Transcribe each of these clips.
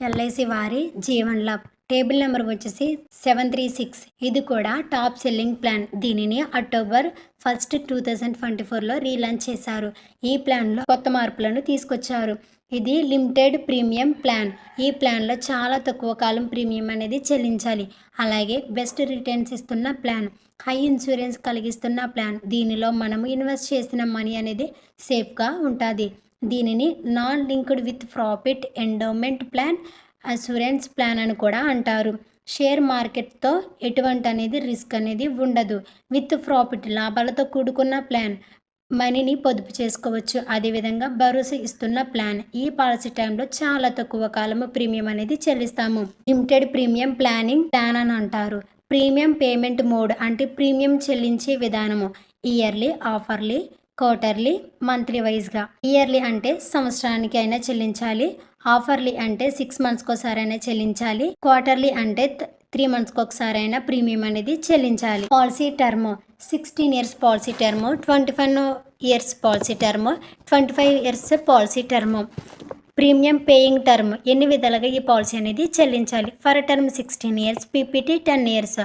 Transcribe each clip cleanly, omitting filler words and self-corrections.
LIC వారి Jeevan Labh table number వచ్చేసి 736. ఇది కూడా టాప్ సెల్లింగ్ ప్లాన్. దీనిని అక్టోబర్ 1, 2024లో రీలాంచ్ చేశారు. ఈ ప్లాన్లో కొత్త మార్పులను తీసుకొచ్చారు. ఇది లిమిటెడ్ ప్రీమియం ప్లాన్. ఈ ప్లాన్లో చాలా తక్కువ కాలం ప్రీమియం అనేది చెల్లించాలి. అలాగే బెస్ట్ రిటర్న్స్ ఇస్తున్న ప్లాన్, హై ఇన్సూరెన్స్ కలిగిస్తున్న ప్లాన్. దీనిలో మనము ఇన్వెస్ట్ చేసిన మనీ అనేది సేఫ్గా ఉంటుంది. దీనిని non linked with profit endowment plan, assurance plan అని కూడా అంటారు. షేర్ మార్కెట్తో ఎటువంటి అనేది రిస్క్ అనేది ఉండదు. విత్ ప్రాఫిట్ లాభాలతో కూడుకున్న ప్లాన్, మనీని పొదుపు చేసుకోవచ్చు. అదేవిధంగా భరోసా ఇస్తున్న ప్లాన్. ఈ పాలసీ టైంలో చాలా తక్కువ కాలము ప్రీమియం అనేది చెల్లిస్తాము. లిమిటెడ్ ప్రీమియం ప్లానింగ్ ప్లాన్ అని అంటారు. ప్రీమియం పేమెంట్ మోడ్ అంటే ప్రీమియం చెల్లించే విధానము ఇయర్లీ, ఆఫర్లీ, క్వార్టర్లీ, మంత్లీ వైజ్గా. ఇయర్లీ అంటే సంవత్సరానికి అయినా చెల్లించాలి. ఆఫర్లీ అంటే 6 మంత్స్కి ఒకసారి అయినా చెల్లించాలి. క్వార్టర్లీ అంటే 3 మంత్స్కి ఒకసారి అయినా ప్రీమియం అనేది చెల్లించాలి. Policy term 16 years policy term, 25 years policy term, 25 years policy term. Premium paying term ఎన్ని విధాలుగా ఈ పాలసీ అనేది చెల్లించాలి. For term 16 years, PPT 10 years.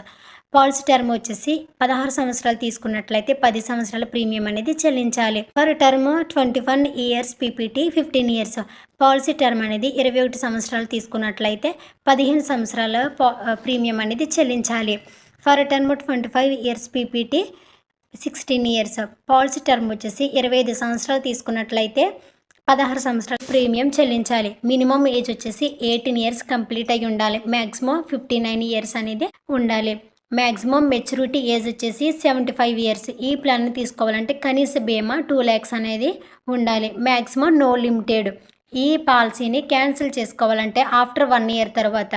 Policy term వచ్చేసి 16 సంవత్సరాలు తీసుకున్నట్లయితే 10 సంవత్సరాల ప్రీమియం అనేది చెల్లించాలి. For term 21 years, PPT 15 years. Policy term అనేది 21 సంవత్సరాలు తీసుకున్నట్లయితే 15 సంవత్సరాల ప్రీమియం అనేది చెల్లించాలి. For term 25 years, PPT 16 years. Policy term వచ్చేసి 25 సంవత్సరాలు తీసుకున్నట్లయితే 16 సంవత్సరాల ప్రీమియం చెల్లించాలి. మినిమం ఏజ్ వచ్చేసి 18 ఇయర్స్ కంప్లీట్ అయి ఉండాలి. మ్యాక్సిమం 59 ఇయర్స్ అనేది ఉండాలి. మ్యాక్సిమం మెచ్యూరిటీ ఏజ్ వచ్చేసి 75 ఇయర్స్. ఈ ప్లాన్ని తీసుకోవాలంటే కనీస బీమా 2 lakhs అనేది ఉండాలి. Maximum no limited. ఈ పాలసీని క్యాన్సిల్ చేసుకోవాలంటే ఆఫ్టర్ 1 year తర్వాత.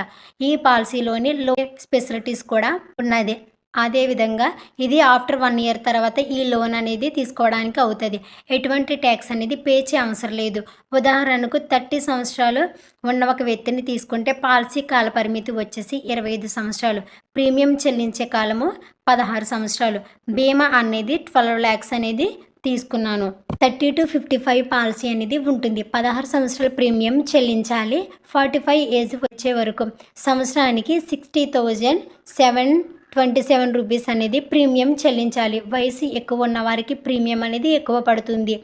ఈ పాలసీలోని లో ఫెసిలిటీస్ కూడా ఉన్నది. అదేవిధంగా ఇది ఆఫ్టర్ 1 year తర్వాత ఈ లోన్ అనేది తీసుకోవడానికి అవుతుంది. ఎటువంటి ట్యాక్స్ అనేది పే చేయ అవసరం లేదు. ఉదాహరణకు 30 సంవత్సరాలు ఉన్న ఒక వ్యక్తిని తీసుకుంటే పాలసీ కాల పరిమితి వచ్చేసి 25 సంవత్సరాలు. ప్రీమియం చెల్లించే కాలము 16 సంవత్సరాలు. బీమా అనేది 12 lakhs అనేది తీసుకున్నాను. 30 to 55 పాలసీ అనేది ఉంటుంది. 16 సంవత్సరాల ప్రీమియం చెల్లించాలి. 45 ఏజ్ వచ్చే వరకు సంవత్సరానికి 60,727 రూపీస్ అనేది ప్రీమియం చెల్లించాలి. వయసు ఎక్కువ ఉన్న వారికి ప్రీమియం అనేది ఎక్కువ పడుతుంది.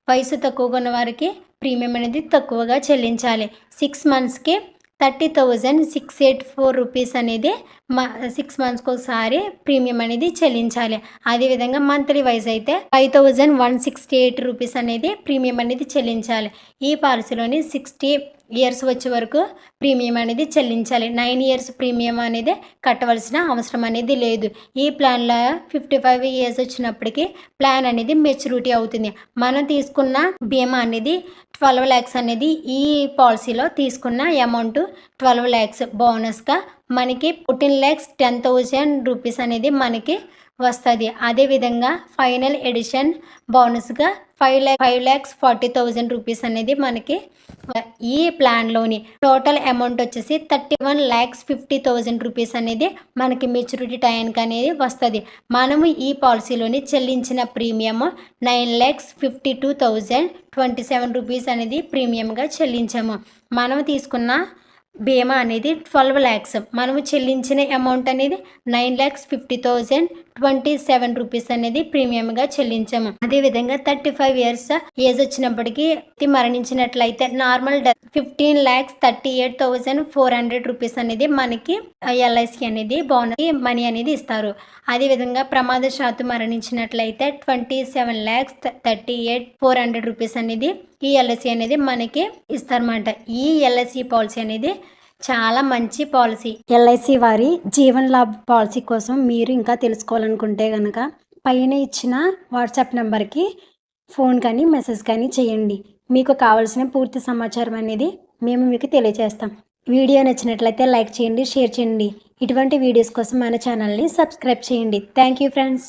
వయసు తక్కువగా ఉన్న వారికి ప్రీమియం అనేది తక్కువగా చెల్లించాలి. 6 monthsకి 30,684 రూపీస్ అనేది 6 monthsకి ఒకసారి ప్రీమియం అనేది చెల్లించాలి. అదేవిధంగా మంత్లీ వైజ్ అయితే 5,168 రూపీస్ అనేది ప్రీమియం అనేది చెల్లించాలి. ఈ పాలసీలోని 60 ఇయర్స్ వచ్చే వరకు ప్రీమియం అనేది చెల్లించాలి. 9 years ప్రీమియం అనేది కట్టవలసిన అవసరం అనేది లేదు. ఈ ప్లాన్లో 55 years వచ్చినప్పటికీ ప్లాన్ అనేది మెచ్యూరిటీ అవుతుంది. మనం తీసుకున్న బీమా అనేది 12 lakhs అనేది ఈ పాలసీలో తీసుకున్న అమౌంట్ 12 lakhs. బోనస్గా మనకి 14,10,000 రూపీస్ అనేది మనకి వస్తుంది. అదేవిధంగా ఫైనల్ ఎడిషన్ బోనస్గా 5,40,000 రూపీస్ అనేది మనకి ఈ ప్లాన్లోని టోటల్ అమౌంట్ వచ్చేసి 31,50,000 రూపీస్ అనేది మనకి మెచ్యూరిటీ టైంకి అనేది వస్తుంది. మనము ఈ పాలసీలోని చెల్లించిన ప్రీమియం 9,52,027 రూపీస్ అనేది ప్రీమియంగా చెల్లించాము. మనం తీసుకున్న బీమా అనేది 12 lakhs. మనము చెల్లించిన అమౌంట్ అనేది 9,50,027 రూపీస్ అనేది ప్రీమియంగా చెల్లించాము. అదేవిధంగా 35 years ఏజ్ వచ్చినప్పటికీ మరణించినట్లయితే నార్మల్ డెత్ 15,38,400 రూపీస్ అనేది మనకి ఎల్ఐసి అనేది బోనస్ మనీ అనేది ఇస్తారు. అదేవిధంగా ప్రమాదశాత్తు మరణించినట్లయితే 27,38,400 రూపీస్ అనేది ఈ ఎల్ఐసి అనేది మనకి ఇస్తారన్నమాట. ఈ ఎల్ఐసి పాలసీ అనేది చాలా మంచి పాలసీ. ఎల్ఐసి వారి జీవన్ లాభ్ పాలసీ కోసం మీరు ఇంకా తెలుసుకోవాలనుకుంటే కనుక పైన ఇచ్చిన వాట్సాప్ నెంబర్కి ఫోన్ కానీ మెసేజ్ కానీ చేయండి. మీకు కావాల్సిన పూర్తి సమాచారం అనేది మేము మీకు తెలియజేస్తాం. వీడియో నచ్చినట్లయితే లైక్ చేయండి, షేర్ చేయండి. ఇటువంటి వీడియోస్ కోసం మన ఛానల్ని సబ్స్క్రైబ్ చేయండి. Thank you friends.